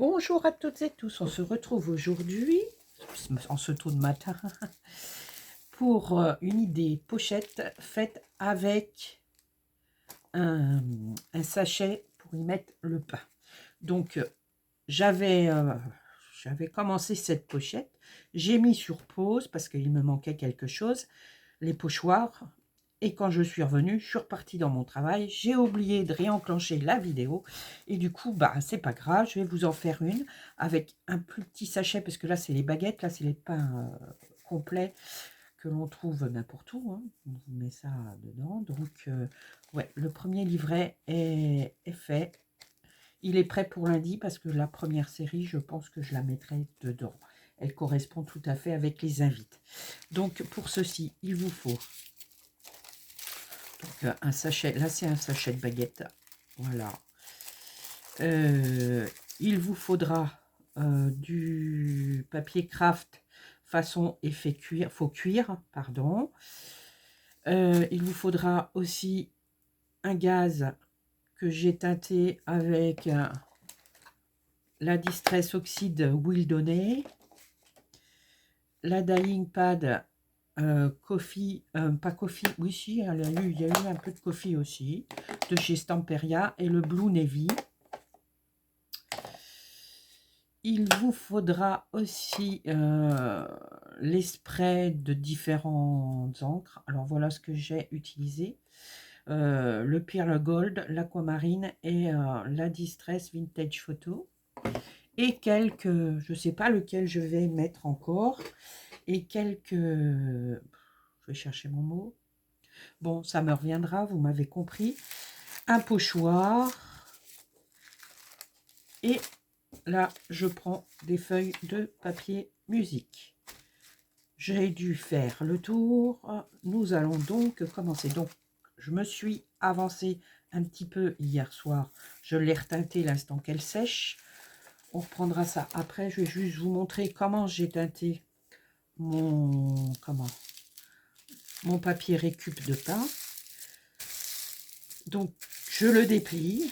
Bonjour à toutes et tous, on se retrouve aujourd'hui, en ce tôt de matin, pour une idée pochette faite avec un sachet pour y mettre le pain. Donc j'avais commencé cette pochette, j'ai mis sur pause parce qu'il me manquait quelque chose, les pochoirs. Et quand je suis revenue, je suis repartie dans mon travail. J'ai oublié de réenclencher la vidéo. Et du coup, bah, c'est pas grave. Je vais vous en faire une avec un plus petit sachet. Parce que là, c'est les baguettes. Là, c'est les pains complets que l'on trouve n'importe où. Hein. On vous met ça dedans. Donc, ouais, le premier livret est fait. Il est prêt pour lundi parce que la première série, je pense que je la mettrai dedans. Elle correspond tout à fait avec les invites. Donc, pour ceci, il vous faut un sachet, là c'est un sachet de baguette, voilà. Il vous faudra du papier craft façon effet cuir, faux cuir, pardon. Il vous faudra aussi un gaz que j'ai teinté avec la Distress Oxide Wildonnais, la Dyeing Pad Coffee, pas Coffee, oui si, il y a eu un peu de Coffee aussi, de chez Stamperia, et le Blue Navy. Il vous faudra aussi les sprays de différentes encres. Alors voilà ce que j'ai utilisé. Le Pearl Gold, l'Aquamarine et la Distress Vintage Photo. Et quelques, je ne sais pas lequel je vais mettre encore. Et quelques, je vais chercher mon mot. Bon, ça me reviendra, vous m'avez compris. Un pochoir. Et là, je prends des feuilles de papier musique. J'ai dû faire le tour. Nous allons donc commencer. Donc, je me suis avancée un petit peu hier soir. Je l'ai reteinté l'instant qu'elle sèche. On reprendra ça après. Je vais juste vous montrer comment j'ai teinté mon papier récup de pain. Donc, je le déplie.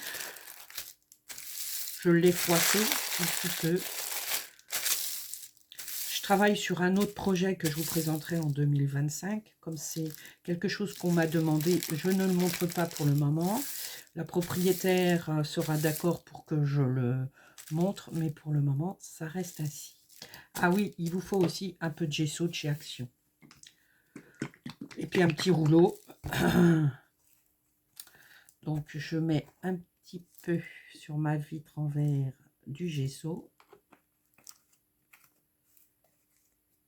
Je l'ai froissé un petit peu. Je travaille sur un autre projet que je vous présenterai en 2025. Comme c'est quelque chose qu'on m'a demandé, je ne le montre pas pour le moment. La propriétaire sera d'accord pour que je le montre, mais pour le moment, ça reste ainsi. Ah oui, il vous faut aussi un peu de gesso de chez Action. Et puis un petit rouleau. Donc, je mets un petit peu sur ma vitre en verre du gesso.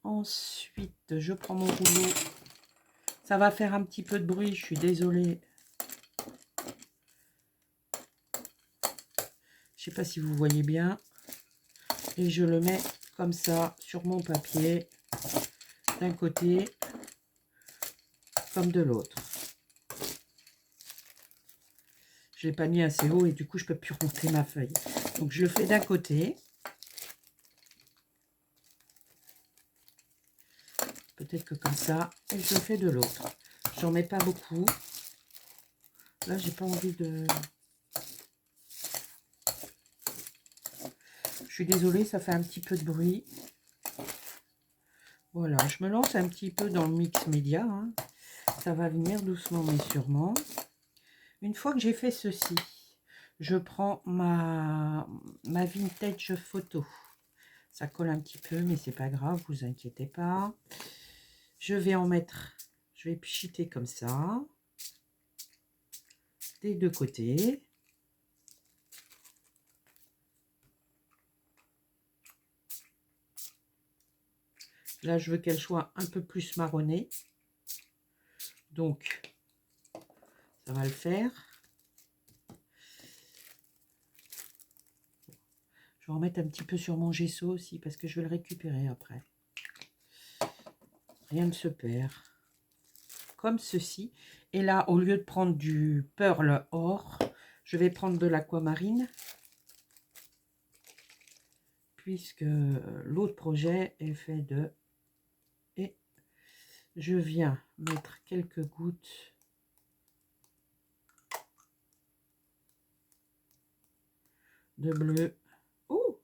Ensuite, je prends mon rouleau. Ça va faire un petit peu de bruit, je suis désolée. Je ne sais pas si vous voyez bien. Et je le mets comme ça sur mon papier, d'un côté comme de l'autre. Je ne l'ai pas mis assez haut et du coup, je ne peux plus remonter ma feuille. Donc, je le fais d'un côté. Peut-être que comme ça, et je le fais de l'autre. J'en mets pas beaucoup. Là, j'ai pas envie de... Je suis désolée, ça fait un petit peu de bruit. Voilà, je me lance un petit peu dans le mix média. Hein. Ça va venir doucement mais sûrement. Une fois que j'ai fait ceci, je prends ma vintage photo. Ça colle un petit peu, mais c'est pas grave, vous inquiétez pas. Je vais en mettre, je vais pchiter comme ça, des deux côtés. Là, je veux qu'elle soit un peu plus marronnée. Donc, ça va le faire. Je vais en mettre un petit peu sur mon gesso aussi, parce que je vais le récupérer après. Rien ne se perd. Comme ceci. Et là, au lieu de prendre du Pearl Or, je vais prendre de l'Aquamarine. Puisque l'autre projet est fait de... Et je viens mettre quelques gouttes de bleu. Ouh,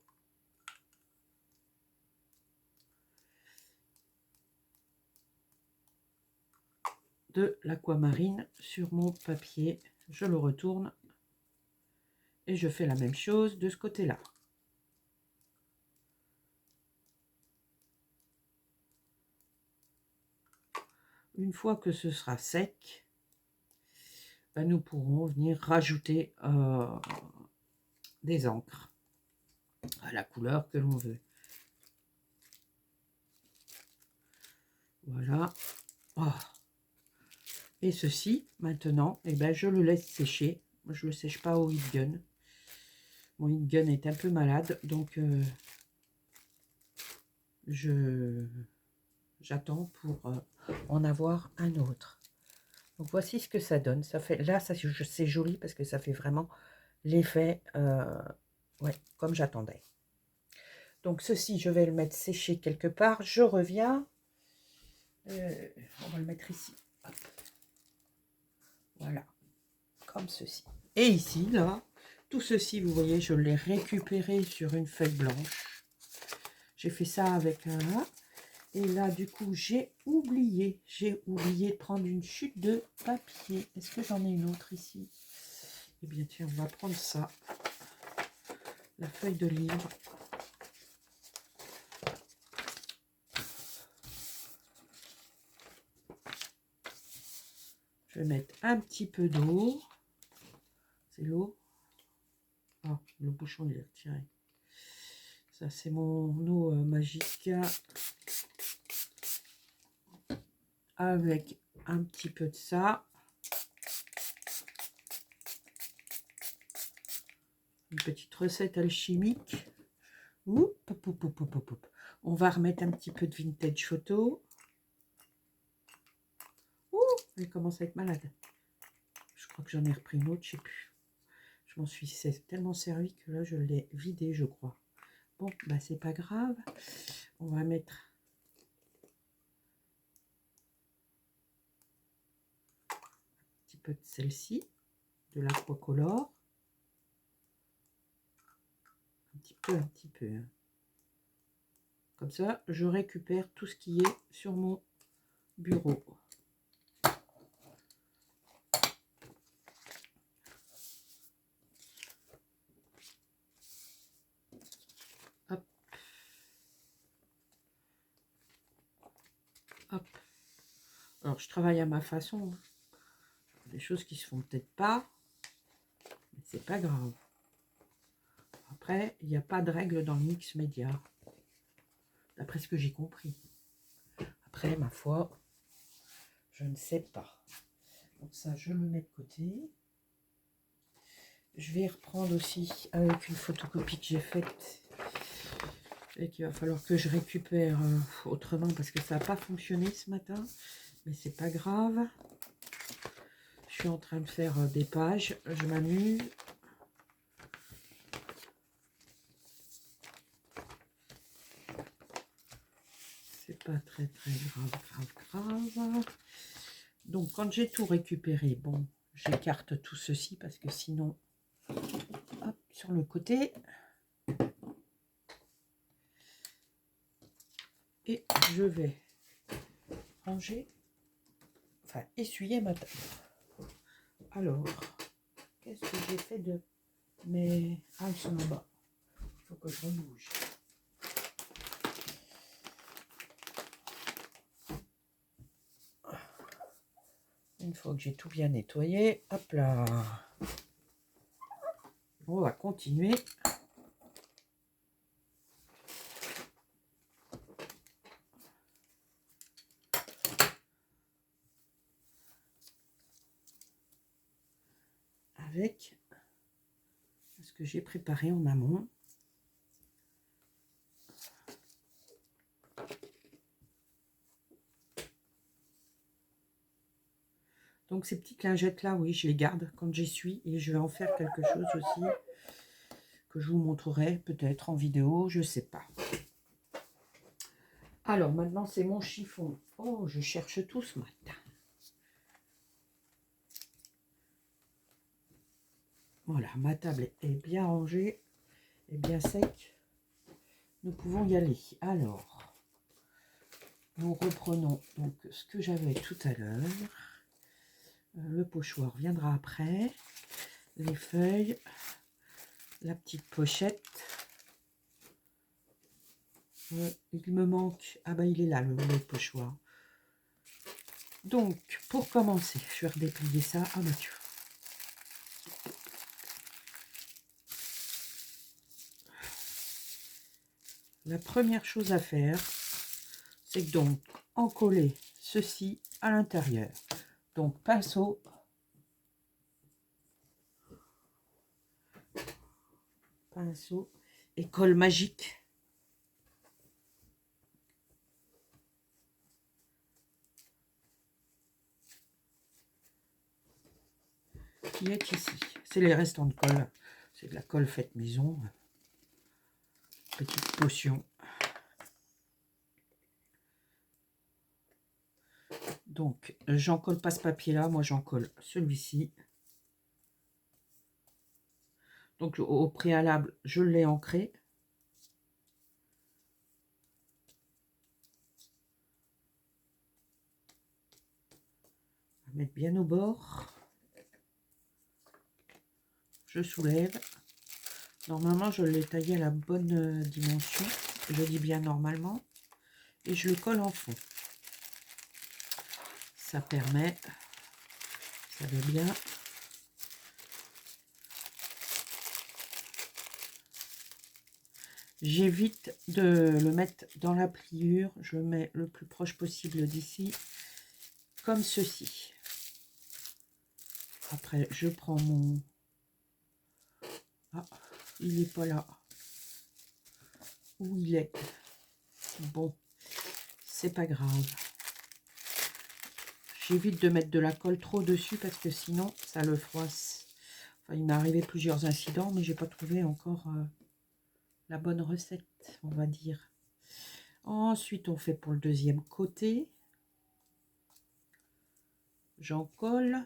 de l'aquamarine sur mon papier. Je le retourne et je fais la même chose de ce côté-là. Une fois que ce sera sec, ben nous pourrons venir rajouter des encres à la couleur que l'on veut. Voilà. Oh. Et ceci, maintenant, eh ben, je le laisse sécher. Moi, je ne le sèche pas au heat gun. Mon heat gun est un peu malade, donc j'attends pour en avoir un autre. Donc voici ce que ça donne. Ça fait, là, c'est joli parce que ça fait vraiment l'effet ouais, comme j'attendais. Donc ceci, je vais le mettre sécher quelque part. Je reviens. On va le mettre ici. Hop. Voilà, comme ceci. Et ici, là, tout ceci, vous voyez, je l'ai récupéré sur une feuille blanche. J'ai fait ça avec un... Et là, du coup, j'ai oublié de prendre une chute de papier. Est-ce que j'en ai une autre ici? Eh bien, tiens, on va prendre ça. La feuille de livre. Je vais mettre un petit peu d'eau. C'est l'eau. Ah, le bouchon, il est retiré. Ça, c'est mon eau magique. Avec un petit peu de ça. Une petite recette alchimique. Oup, oup, oup, oup, oup, oup. On va remettre un petit peu de vintage photo. Ouh, elle commence à être malade. Je crois que j'en ai repris une autre, je ne sais plus. Je m'en suis tellement servi que là, je l'ai vidé, je crois. Bon, bah c'est pas grave. On va mettre un petit peu de celle-ci, de l'aquacolor. Un petit peu. Hein. Comme ça, je récupère tout ce qui est sur mon bureau. Hop. Hop. Alors, je travaille à ma façon. Des choses qui se font peut-être pas, mais c'est pas grave. Après, il n'y a pas de règle dans le mix média, d'après ce que j'ai compris. Après, ma foi, je ne sais pas. Donc ça, je le mets de côté. Je vais reprendre aussi avec une photocopie que j'ai faite et qu'il va falloir que je récupère autrement parce que ça n'a pas fonctionné ce matin. Mais c'est pas grave. Je suis en train de faire des pages. Je m'amuse. C'est pas très grave. Donc quand j'ai tout récupéré, bon, j'écarte tout ceci parce que sinon, hop, sur le côté. Et je vais ranger, enfin essuyer ma table. Alors, qu'est-ce que j'ai fait de mes... Ah, ils sont là-bas. Il faut que je rebouge. Une fois que j'ai tout bien nettoyé, hop là. On va continuer. Avec ce que j'ai préparé en amont. Donc ces petites lingettes là, oui, je les garde quand j'essuie et je vais en faire quelque chose aussi que je vous montrerai peut-être en vidéo, je sais pas. Alors maintenant c'est mon chiffon. Oh, je cherche tout ce matin. Voilà, ma table est bien rangée et bien sec. Nous pouvons y aller. Alors, nous reprenons donc ce que j'avais tout à l'heure. Le pochoir viendra après. Les feuilles, la petite pochette. Il me manque... Ah bah il est là, le pochoir. Donc, pour commencer, je vais redéplier ça. Ah bah tu vois. La première chose à faire, c'est que donc en coller ceci à l'intérieur. Donc pinceau, et colle magique. Qui est ici. C'est les restants de colle. C'est de la colle faite maison. Petite potion. Donc, j'en colle pas ce papier-là. Moi, j'en colle celui-ci. Donc, au préalable, je l'ai ancré. On va mettre bien au bord. Je soulève. Normalement, je l'ai taillé à la bonne dimension. Je dis bien normalement. Et je le colle en fond. Ça permet, vous savez bien, j'évite de le mettre dans la pliure. Je le mets le plus proche possible d'ici, comme ceci. Après, je prends mon... Ah, il n'est pas là. Où il est? Bon, c'est pas grave. J'évite de mettre de la colle trop dessus parce que sinon, ça le froisse. Enfin, il m'est arrivé plusieurs incidents, mais j'ai pas trouvé encore la bonne recette, on va dire. Ensuite, on fait pour le deuxième côté. J'en colle.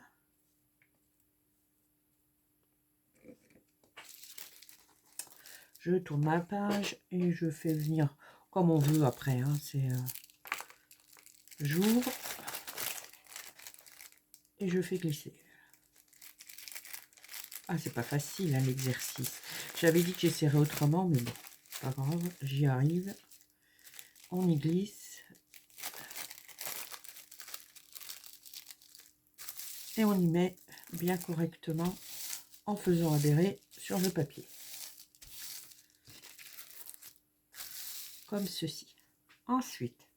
Je tourne ma page et je fais venir comme on veut après. Hein, c'est j'ouvre et je fais glisser. Ah, c'est pas facile hein, l'exercice. J'avais dit que j'essaierais autrement, mais bon, pas grave, j'y arrive. On y glisse. Et on y met bien correctement en faisant adhérer sur le papier. Comme ceci. Ensuite,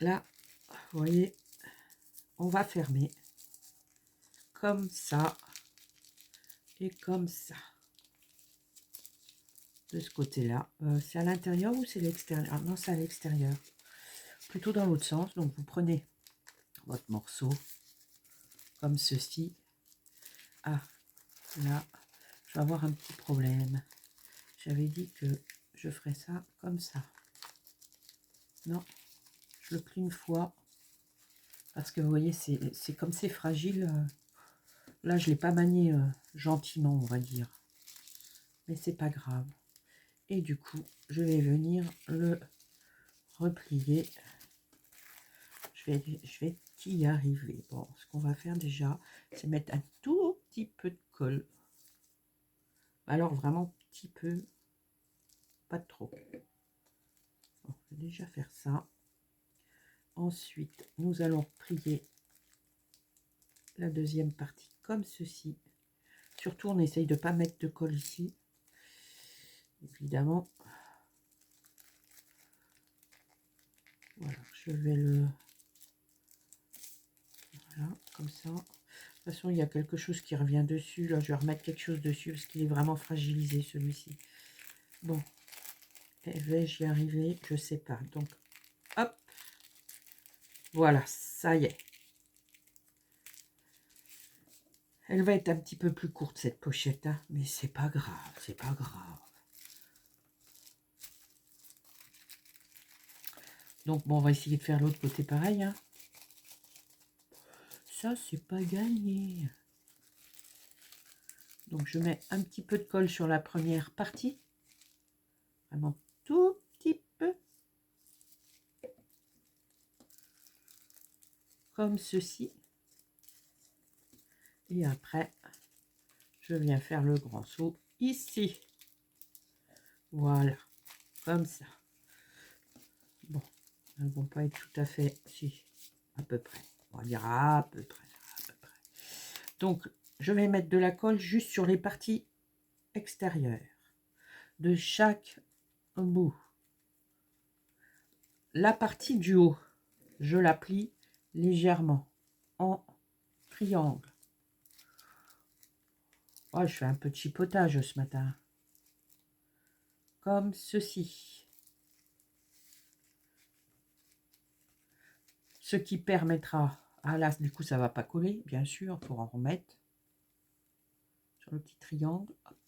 là, vous voyez, on va fermer comme ça et comme ça. De ce côté-là, c'est à l'intérieur ou c'est l'extérieur? Non, c'est à l'extérieur. Plutôt dans l'autre sens. Donc, vous prenez votre morceau comme ceci. Ah, là, je vais avoir un petit problème. J'avais dit que je ferais ça comme ça. Non, je le plie une fois. Parce que vous voyez, c'est comme c'est fragile. Là, je ne l'ai pas manié gentiment, on va dire. Mais c'est pas grave. Et du coup, je vais venir le replier. Je vais y arriver. Bon, ce qu'on va faire déjà, c'est mettre un tout petit peu de colle. Alors, vraiment petit peu. Pas trop. Bon, je vais déjà faire ça. Ensuite, nous allons plier la deuxième partie comme ceci. Surtout, on essaye de ne pas mettre de colle ici. Évidemment. Voilà, je vais le... Voilà, comme ça. De toute façon, il y a quelque chose qui revient dessus. Là, je vais remettre quelque chose dessus parce qu'il est vraiment fragilisé, celui-ci. Bon. Et vais-je y arriver? Je sais pas. Donc, hop. Voilà, ça y est. Elle va être un petit peu plus courte, cette pochette. Hein, mais c'est pas grave, c'est pas grave. Donc, bon, on va essayer de faire l'autre côté pareil. Hein. Ça, c'est pas gagné. Donc, je mets un petit peu de colle sur la première partie. Vraiment tout petit peu. comme ceci. Et après, je viens faire le grand saut ici. Voilà, comme ça. Bon, elles ne vont pas être tout à fait, si, à peu près. On va dire à peu près, à peu près. Donc, je vais mettre de la colle juste sur les parties extérieures de chaque bout. La partie du haut, je la plie légèrement en triangle. Oh, je fais un peu de chipotage ce matin. Comme ceci. Ce qui permettra... Ah là, du coup, ça va pas coller, bien sûr, pour en remettre sur le petit triangle. Hop.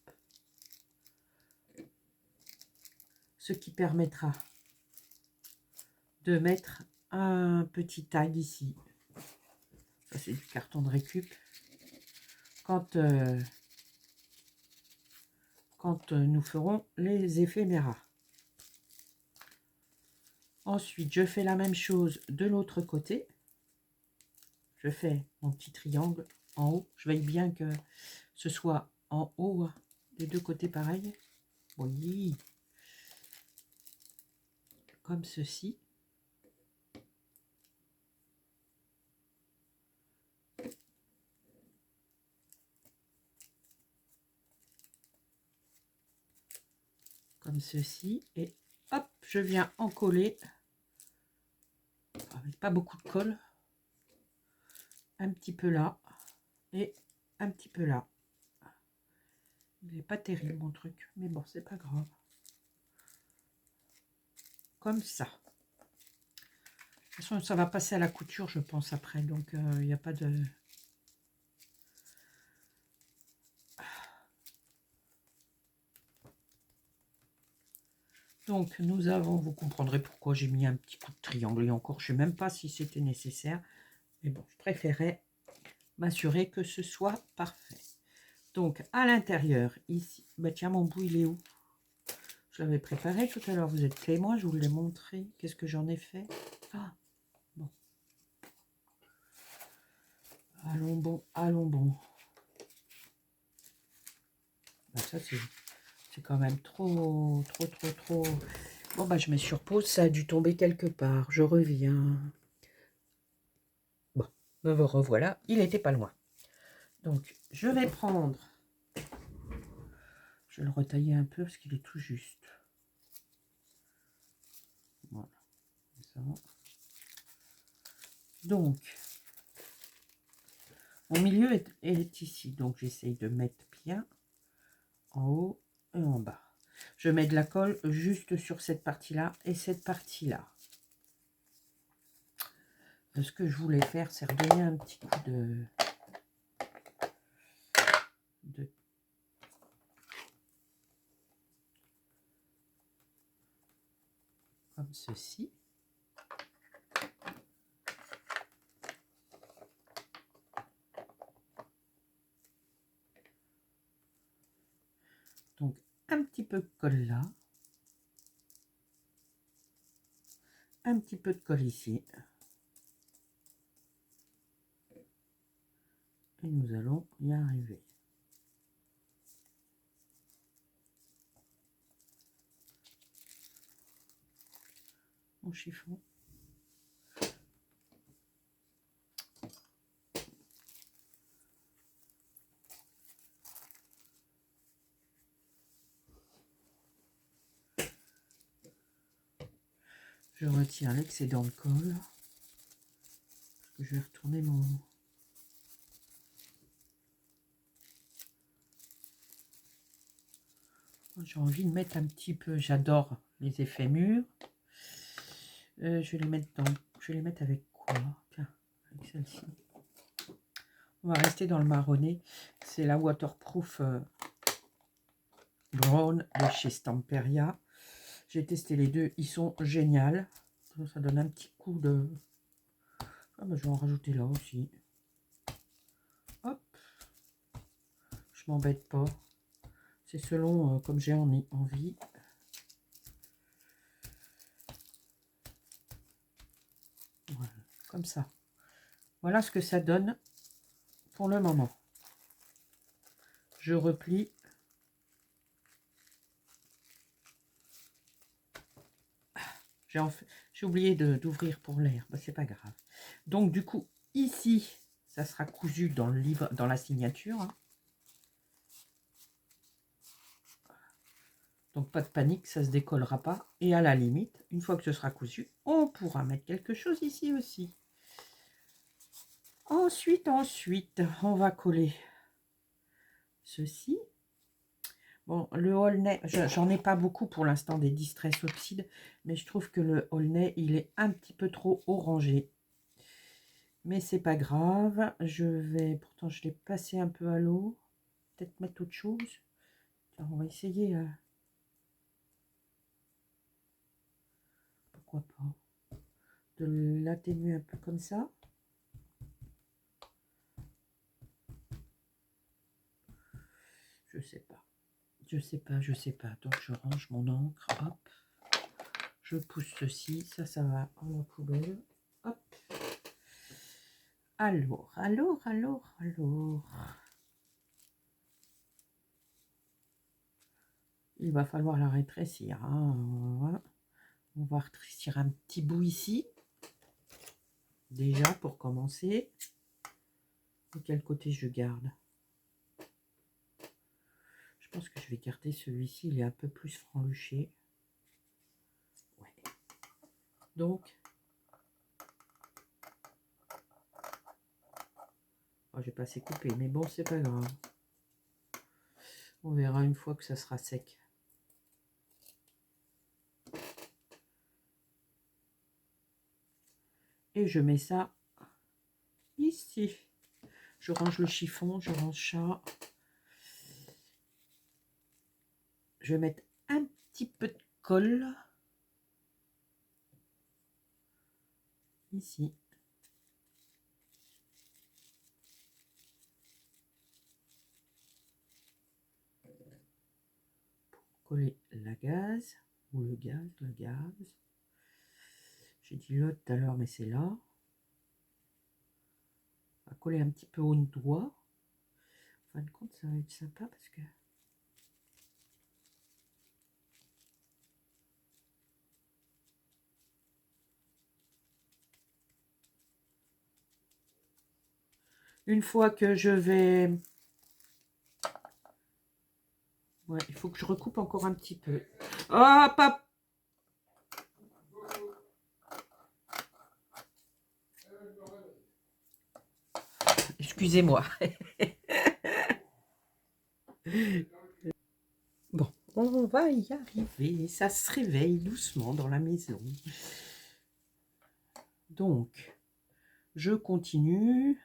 Ce qui permettra de mettre un petit tag ici. Ça, c'est du carton de récup. Quand nous ferons les éphéméras. Ensuite, je fais la même chose de l'autre côté. Je fais mon petit triangle en haut. Je veille bien que ce soit en haut des deux côtés pareil. Oui. Comme ceci. Comme ceci. Et hop, je viens en coller. Avec pas beaucoup de colle. Un petit peu là. Et un petit peu là. Il n'est pas terrible mon truc. Mais bon, c'est pas grave. Comme ça. De toute façon, ça va passer à la couture, je pense, après. Donc, il n'y a pas de... Donc, nous avons... Vous comprendrez pourquoi j'ai mis un petit coup de triangle. Et encore, je ne sais même pas si c'était nécessaire. Mais bon, je préférais m'assurer que ce soit parfait. Donc, à l'intérieur, ici... Bah tiens, mon bout, il est où? Je l'avais préparé tout à l'heure. Vous êtes témoin, je vous l'ai montré. Qu'est-ce que j'en ai fait? Ah, bon. Allons bon, allons bon. Bah, ça, c'est quand même trop. Bon, bah, je mets sur pause. Ça a dû tomber quelque part. Je reviens. Bon, me revoilà. Il n'était pas loin. Donc, je vais prendre... Je vais le retailler un peu parce qu'il est tout juste. Voilà. Ça. Donc, mon milieu est ici. Donc, j'essaye de mettre bien en haut et en bas. Je mets de la colle juste sur cette partie-là et cette partie-là. Ce que je voulais faire, c'est redonner un petit coup de comme ceci. Donc, un petit peu de colle là. Un petit peu de colle ici. Et nous allons y arriver. Mon chiffon. Je retire l'excédent de colle. Parce que je vais retourner mon... J'ai envie de mettre un petit peu... J'adore les effets mûrs. Je vais les mettre dans... Je vais les mettre avec quoi? Tiens, avec celle-ci. On va rester dans le marronné. C'est la Waterproof Brown de chez Stamperia. J'ai testé les deux. Ils sont géniaux. Ça donne un petit coup de... Ah bah, je vais en rajouter là aussi. Hop. Je m'embête pas. C'est selon comme j'ai envie. Voilà, comme ça. Voilà ce que ça donne pour le moment. Je replie. J'ai oublié d'ouvrir pour l'air. Bah, c'est pas grave. Donc, du coup, ici, ça sera cousu dans le livre, dans la signature. Hein. Donc, pas de panique, ça ne se décollera pas. Et à la limite, une fois que ce sera cousu, on pourra mettre quelque chose ici aussi. Ensuite, on va coller ceci. Bon, le Aulnay, j'en ai pas beaucoup pour l'instant des Distress Oxyde, mais je trouve que le Aulnay, il est un petit peu trop orangé. Mais c'est pas grave, pourtant je l'ai passé un peu à l'eau, peut-être mettre autre chose. Tiens, on va essayer, pourquoi pas, de l'atténuer un peu comme ça. Je sais pas. Donc je range mon encre, hop. Je pousse ceci, ça va en la poubelle. Hop. Alors. Il va falloir la rétrécir. Hein. On va rétrécir un petit bout ici. Déjà pour commencer. De quel côté je garde? Je pense que je vais garder celui-ci. Il est un peu plus franluché. Ouais. Donc, oh, j'ai pas assez coupé, mais bon, c'est pas grave. On verra une fois que ça sera sec. Et je mets ça ici. Je range le chiffon, je range ça. Je vais mettre un petit peu de colle ici. Coller la gaze ou le gaz. J'ai dit l'autre tout à l'heure, mais c'est là. On va coller un petit peu au doigt. En fin de compte, ça va être sympa parce que une fois que je vais... Ouais, il faut que je recoupe encore un petit peu. Hop, hop. Excusez-moi. Bon, on va y arriver. Ça se réveille doucement dans la maison. Donc, je continue.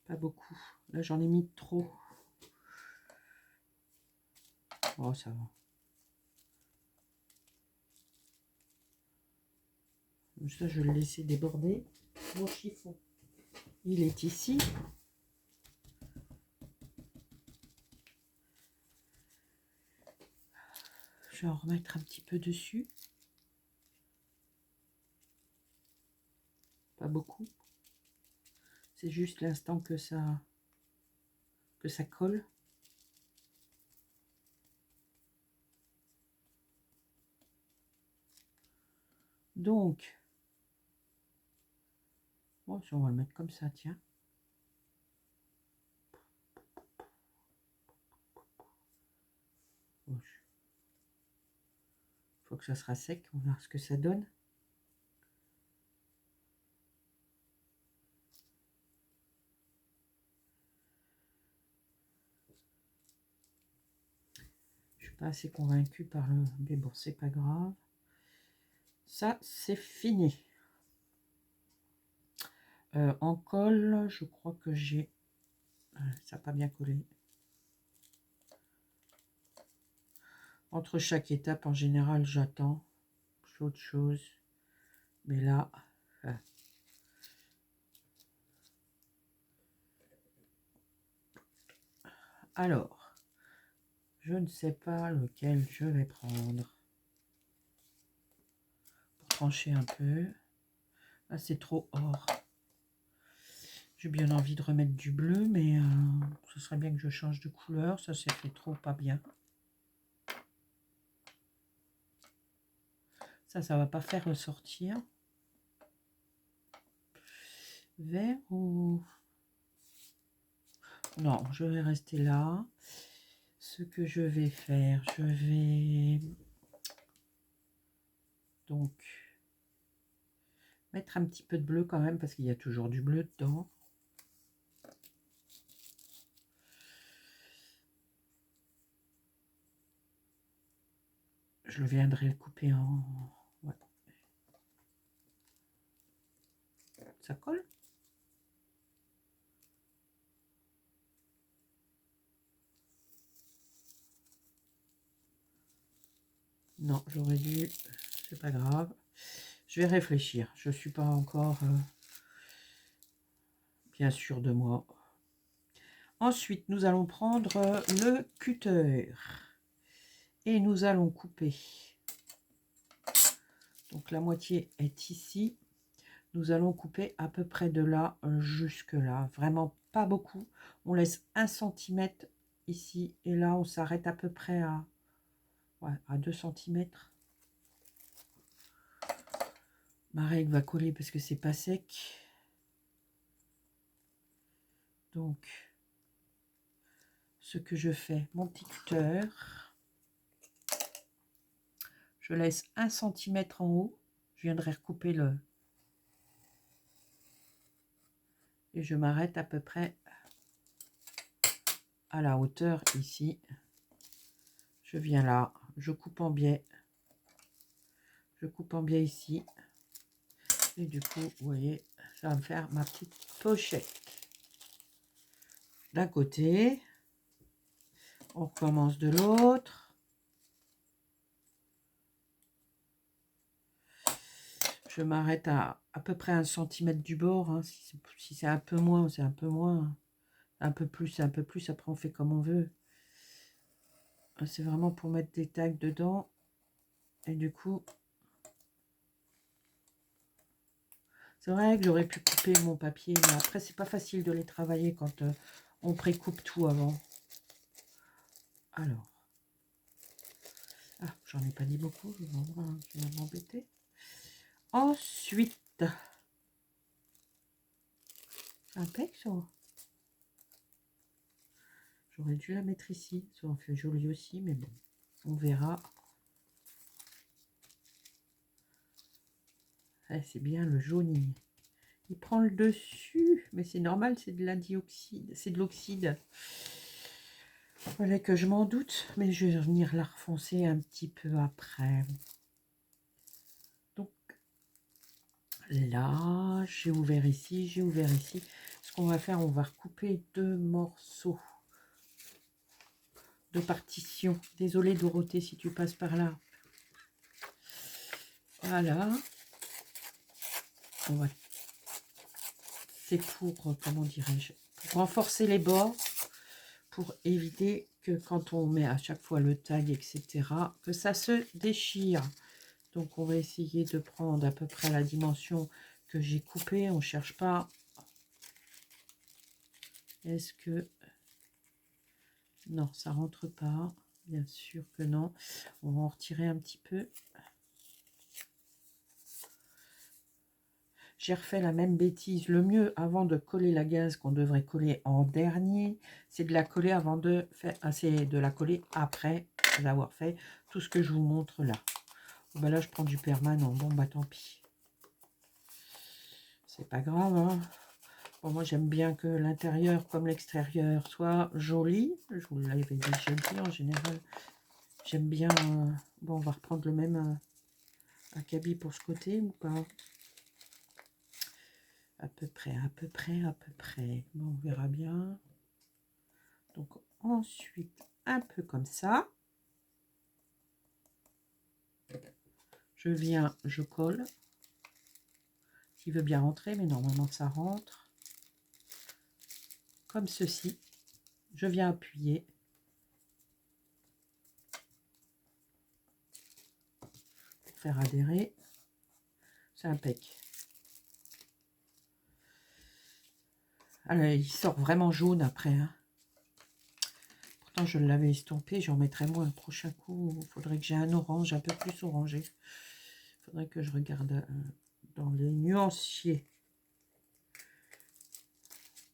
Pas beaucoup. Là, j'en ai mis trop. Oh, ça va. Ça, je vais le laisser déborder. Mon chiffon, il est ici. Je vais en remettre un petit peu dessus. Pas beaucoup. C'est juste l'instant que ça colle. Donc, bon, on va le mettre comme ça, tiens. Une fois que ça sera sec, on va voir ce que ça donne. Je suis pas assez convaincue par le... Mais bon, c'est pas grave. Ça, c'est fini. En colle, je crois que j'ai... ça n'a pas bien collé. Entre chaque étape, en général, j'attends. Je fais autre chose. Mais là... Alors, je ne sais pas lequel je vais prendre. trancher un peu. Là, c'est trop or. J'ai bien envie de remettre du bleu, mais ce serait bien que je change de couleur. Ça, c'est fait trop pas bien. Ça va pas faire ressortir. Vert ou... Non, je vais rester là. Ce que je vais faire, je vais donc mettre un petit peu de bleu quand même, parce qu'il y a toujours du bleu dedans. Je viendrai le couper en... Ouais. Ça colle? Non, j'aurais dû... C'est pas grave. Je vais réfléchir. Je suis pas encore bien sûr de moi. Ensuite, nous allons prendre le cutter. Et nous allons couper. Donc la moitié est ici. Nous allons couper à peu près de là jusque là. Vraiment pas beaucoup. On laisse 1 cm ici. Et là, on s'arrête à peu près à, ouais, à 2 cm. Ma règle va coller parce que c'est pas sec. Donc, ce que je fais, mon petit cutter, je laisse 1 cm en haut. Je viendrai recouper le... Et je m'arrête à peu près à la hauteur ici. Je viens là, je coupe en biais. Je coupe en biais ici. Et du coup, vous voyez, ça va me faire ma petite pochette. D'un côté, on recommence de l'autre. Je m'arrête à peu près 1 cm du bord. Hein. Si c'est un peu moins, c'est un peu moins. Un peu plus, c'est un peu plus. Après, on fait comme on veut. C'est vraiment pour mettre des tags dedans. Et du coup, c'est vrai que j'aurais pu couper mon papier. Mais après, c'est pas facile de les travailler quand on précoupe tout avant. Alors. Ah, j'en ai pas dit beaucoup. Je vais m'embêter. Ensuite, c'est impec ça. J'aurais dû la mettre ici. Ça en fait joli aussi, mais bon, on verra. Ah, c'est bien le jauni. Il prend le dessus, mais c'est normal, c'est de l'indioxyde, c'est de l'oxyde. Il fallait que je m'en doute, mais je vais venir la refoncer un petit peu après. Donc là, j'ai ouvert ici, j'ai ouvert ici. Ce qu'on va faire, on va recouper 2 morceaux de partition. Désolée Dorothée si tu passes par là. Voilà. C'est pour, comment dirais-je, pour renforcer les bords, pour éviter que quand on met à chaque fois le tag, etc., que ça se déchire. Donc on va essayer de prendre à peu près la dimension que j'ai coupée. On ne cherche pas. Est-ce que... Non, ça rentre pas. Bien sûr que non. On va en retirer un petit peu. J'ai refait la même bêtise. Le mieux, avant de coller la gaze qu'on devrait coller en dernier, c'est de la coller avant de faire... c'est de la coller après avoir fait tout ce que je vous montre là. Ben là, je prends du permanent. Bon, bah tant pis. C'est pas grave, hein. Bon, moi, j'aime bien que l'intérieur comme l'extérieur soit joli. Je vous l'avais déjà dit, en général. J'aime bien... Bon, on va reprendre le même acabit pour ce côté ou pas? À peu près, à peu près, à peu près. Bon, on verra bien. Donc, ensuite, un peu comme ça. Je viens, je colle. S'il veut bien rentrer, mais normalement, ça rentre. Comme ceci. Je viens appuyer. Pour faire adhérer. C'est impec. Alors, il sort vraiment jaune après. Hein. Pourtant, je l'avais estompé. J'en mettrai moins le prochain coup. Il faudrait que j'ai un orange un peu plus orangé. Il faudrait que je regarde dans les nuanciers.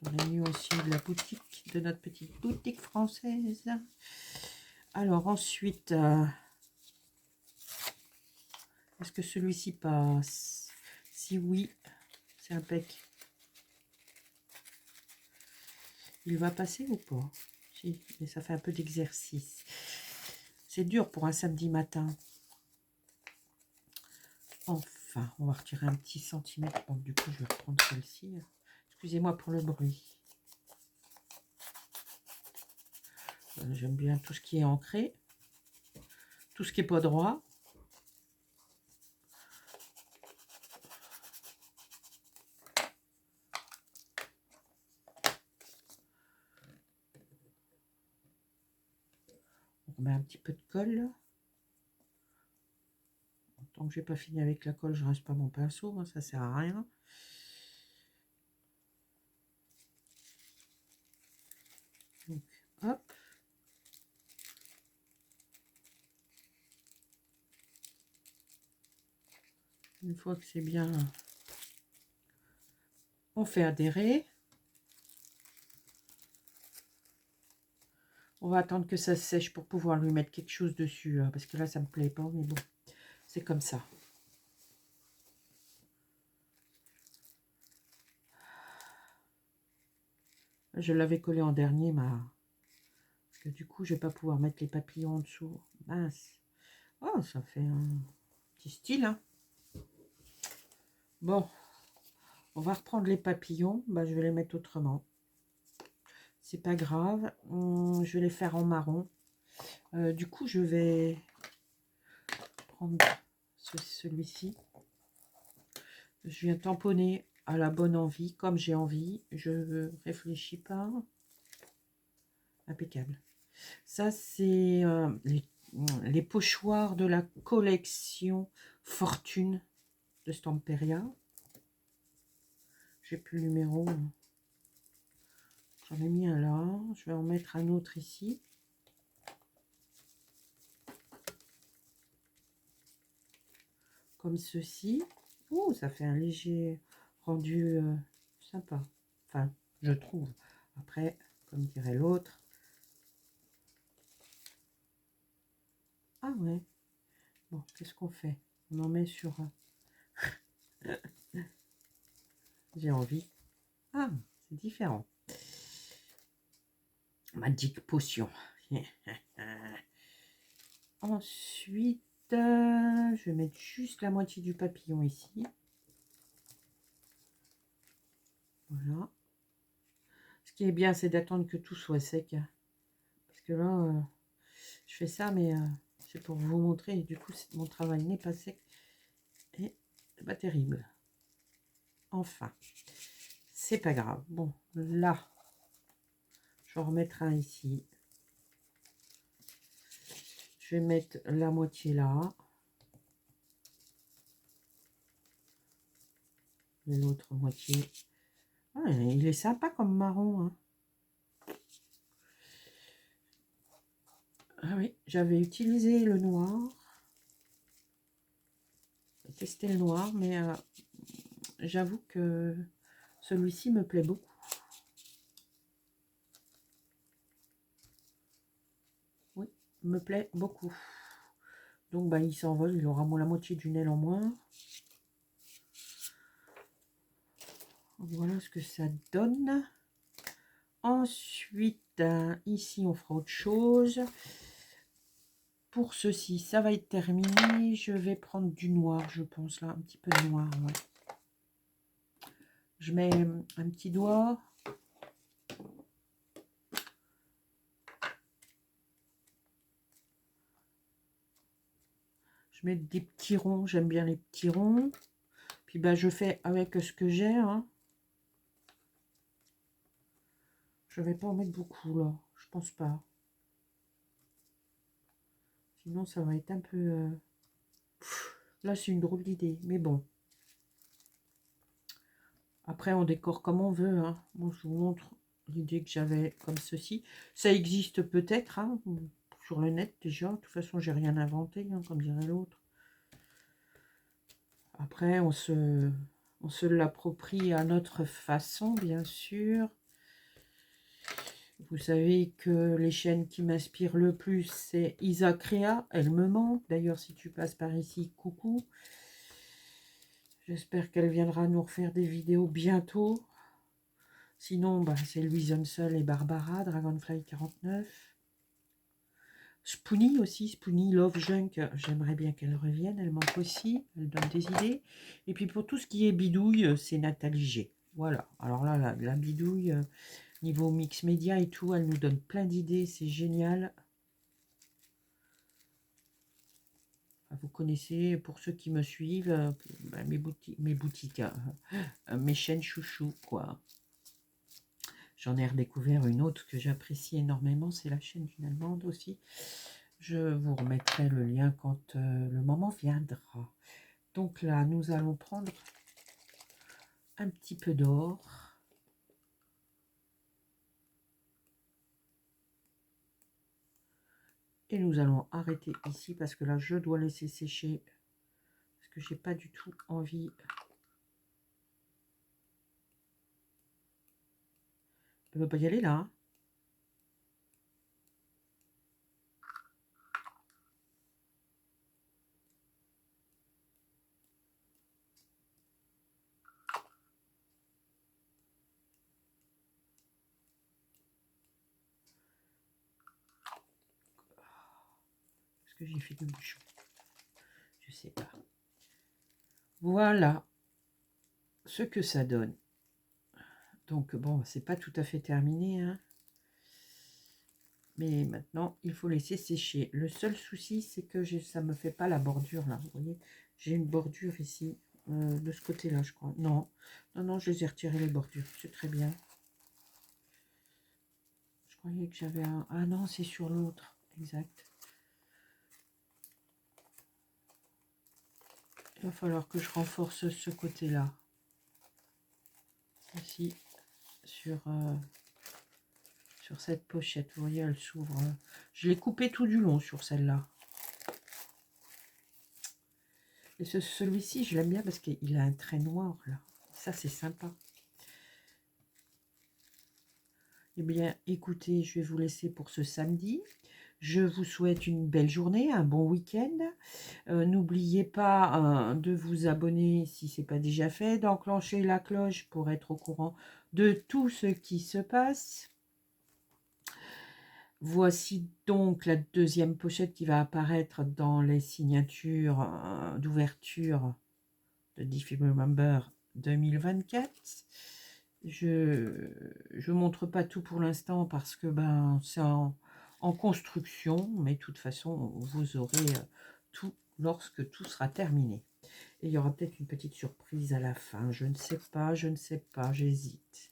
Dans les nuanciers de la boutique, de notre petite boutique française. Alors, ensuite, est-ce que celui-ci passe? Si oui, c'est impec. Il va passer ou pas? Si, mais ça fait un peu d'exercice. C'est dur pour un samedi matin. Enfin, on va retirer un petit centimètre. Bon, du coup, je vais reprendre celle-ci. Excusez-moi pour le bruit. J'aime bien tout ce qui est ancré. Tout ce qui n'est pas droit. On remet un petit peu de colle. Tant que j'ai pas fini avec la colle, je reste pas mon pinceau, hein, ça sert à rien. Donc, hop. Une fois que c'est bien, on fait adhérer. On va attendre que ça sèche pour pouvoir lui mettre quelque chose dessus, hein, parce que là, ça me plaît pas, mais bon, c'est comme ça. Je l'avais collé en dernier, parce que du coup, je vais pas pouvoir mettre les papillons en dessous. Mince. Oh, ça fait un petit style, hein. Bon, on va reprendre les papillons. Bah, je vais les mettre autrement. C'est pas grave. Je vais les faire en marron. Du coup, je vais prendre celui-ci. Je viens tamponner à la bonne envie, comme j'ai envie. Je réfléchis pas. Impeccable. Ça, c'est les pochoirs de la collection Fortune de Stamperia. J'ai plus le numéro. J'en ai mis un là. Je vais en mettre un autre ici. Comme ceci. Oh, ça fait un léger rendu sympa. Enfin, je trouve. Après, comme dirait l'autre. Ah ouais. Bon, qu'est-ce qu'on fait? On en met sur... J'ai envie. Ah, c'est différent. Magic Potion. Ensuite, je vais mettre juste la moitié du papillon ici. Voilà. Ce qui est bien, c'est d'attendre que tout soit sec. Parce que là, je fais ça, mais c'est pour vous montrer. Et du coup, mon travail n'est pas sec. Et c'est pas terrible. Enfin, c'est pas grave. Bon, là, je vais en remettre un ici. Je vais mettre la moitié là. Et l'autre moitié. Ah, il est sympa comme marron. Hein. Ah oui, j'avais utilisé le noir. J'ai testé le noir, mais j'avoue que celui-ci me plaît beaucoup. Oui, me plaît beaucoup. Donc, bah, il s'envole, il aura la moitié d'une aile en moins. Voilà ce que ça donne. Ensuite, ici, on fera autre chose. Pour ceci, ça va être terminé. Je vais prendre du noir, je pense, là, un petit peu de noir. Ouais. Je mets un petit doigt. Je mets des petits ronds, j'aime bien les petits ronds. Puis bah, je fais avec ce que j'ai. Hein. Je vais pas en mettre beaucoup là, je pense pas. Sinon ça va être un peu... Là c'est une drôle d'idée, mais bon. Après, on décore comme on veut. Hein. Moi, je vous montre l'idée que j'avais comme ceci. Ça existe peut-être hein, sur le net déjà. De toute façon, j'ai rien inventé, hein, comme dirait l'autre. Après, on se l'approprie à notre façon, bien sûr. Vous savez que les chaînes qui m'inspirent le plus, c'est Isacrea. Elle me manque. D'ailleurs, si tu passes par ici, coucou. J'espère qu'elle viendra nous refaire des vidéos bientôt. Sinon, bah, c'est Louise Hunsel et Barbara, Dragonfly 49. Spoonie aussi, Spoonie Love Junk. J'aimerais bien qu'elle revienne, elle manque aussi. Elle donne des idées. Et puis pour tout ce qui est bidouille, c'est Nathalie G. Voilà. Alors là, la bidouille, niveau mix média et tout, elle nous donne plein d'idées. C'est génial. Vous connaissez, pour ceux qui me suivent, mes boutiques, mes chaînes chouchou, quoi. J'en ai redécouvert une autre que j'apprécie énormément, c'est la chaîne d'une Allemande aussi. Je vous remettrai le lien quand le moment viendra. Donc là, nous allons prendre un petit peu d'or. Et nous allons arrêter ici parce que là, je dois laisser sécher. Parce que j'ai pas du tout envie. Je ne veux pas y aller là. Hein. Est-ce que j'ai fait de bouchon? Je sais pas. Voilà ce que ça donne. Donc bon, c'est pas tout à fait terminé, hein. Mais maintenant, il faut laisser sécher. Le seul souci, c'est que ça me fait pas la bordure là. Vous voyez, j'ai une bordure ici, de ce côté-là, je crois. Non, non, non, je les ai retirées les bordures. C'est très bien. Je croyais que j'avais un... Ah non, c'est sur l'autre. Exact. Il va falloir que je renforce ce côté-là. Ici, sur cette pochette. Vous voyez, elle s'ouvre. Je l'ai coupé tout du long sur celle-là. Et celui-ci, je l'aime bien parce qu'il a un trait noir, là. Ça, c'est sympa. Eh bien, écoutez, je vais vous laisser pour ce samedi. Je vous souhaite une belle journée, un bon week-end. N'oubliez pas de vous abonner si ce n'est pas déjà fait, d'enclencher la cloche pour être au courant de tout ce qui se passe. Voici donc la deuxième pochette qui va apparaître dans les signatures d'ouverture de Diffie Remember 2024. Je montre pas tout pour l'instant parce que ben c'est en construction, mais de toute façon vous aurez tout lorsque tout sera terminé. Et il y aura peut-être une petite surprise à la fin, je ne sais pas, j'hésite.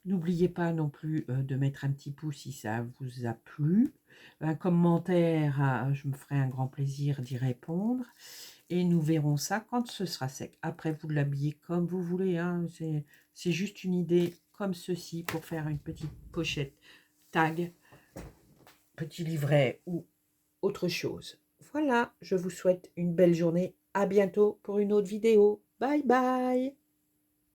N'oubliez pas non plus de mettre un petit pouce si ça vous a plu. Un commentaire, je me ferai un grand plaisir d'y répondre. Et nous verrons ça quand ce sera sec. Après, vous l'habillez comme vous voulez. Hein. C'est juste une idée comme ceci pour faire une petite pochette tag, petit livret ou autre chose. Voilà, je vous souhaite une belle journée. À bientôt pour une autre vidéo. Bye bye.